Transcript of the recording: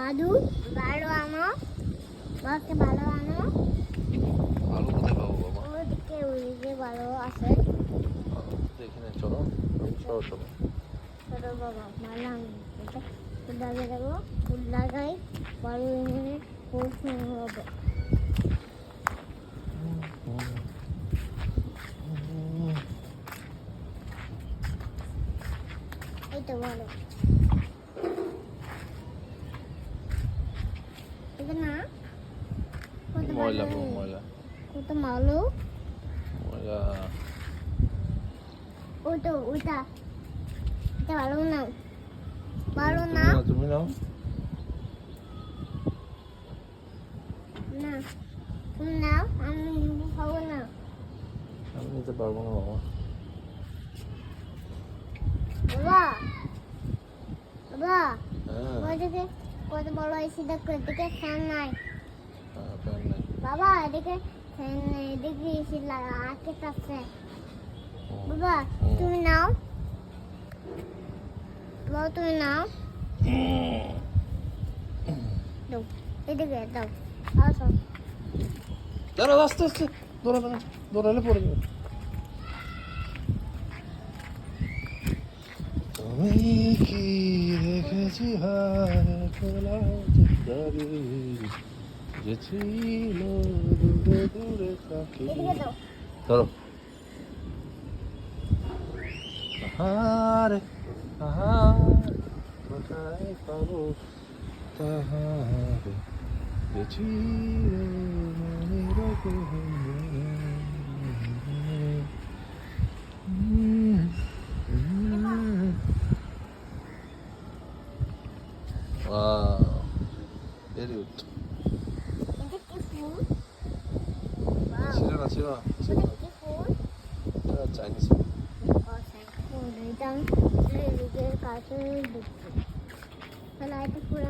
বালু ভালো আনো বাকে ভালো আনো আলু কোথায় পাবো বাবা? ওইদিকে ভালো আছে দেখি না, চলো চলো চলো। ছোটো বাবা ভালো আনো ফুল লাগিয়ে দেবো ফুল লাগাই ভালো এনে ফুল হবে এই তো ভালো এটা না কত ময়লা ভালো বাবা, ময়লা কত ভালো ময়লা। ওটা ওটা এটা ভালো না ভালো তুমি না নাও, তুমি নাও। না তুমি নাও আমি খাবো না আমি নিতে পারবো না বাবা। বাবা বাবা হ্যাঁ ওইদিকে কত বড় এসি দেখো এদিকে ফ্যান নাই ফ্যান নাই। বাবা এদিকে ফ্যান নেই এদিকে এসি লাগা আটকে আছে বাবা তুমি নাও বাবা তুমি নাও দাও এদিকে দাও আসো দাঁড়াও, আস্তে আস্তে দৌড়াবে না, দৌড়ালে পড়ে যাবে। তুমি কি দেখেছি হায় খোলা চিত্তারে, যে ছিল দূরে দূরে তাকে। এদিকে দাও ধরো। আহারে আহারে কোথায় পাবো তাহারে, যে ছিল মনের গহনে। Wow, very good. এটা কি ফুল ছিল না, ছিল না, ছিল এটা না। কি ফুল এটা চাইনিজ। ফুল এটা এদিকে কাছে দেখছি তাহলে এটা ফুল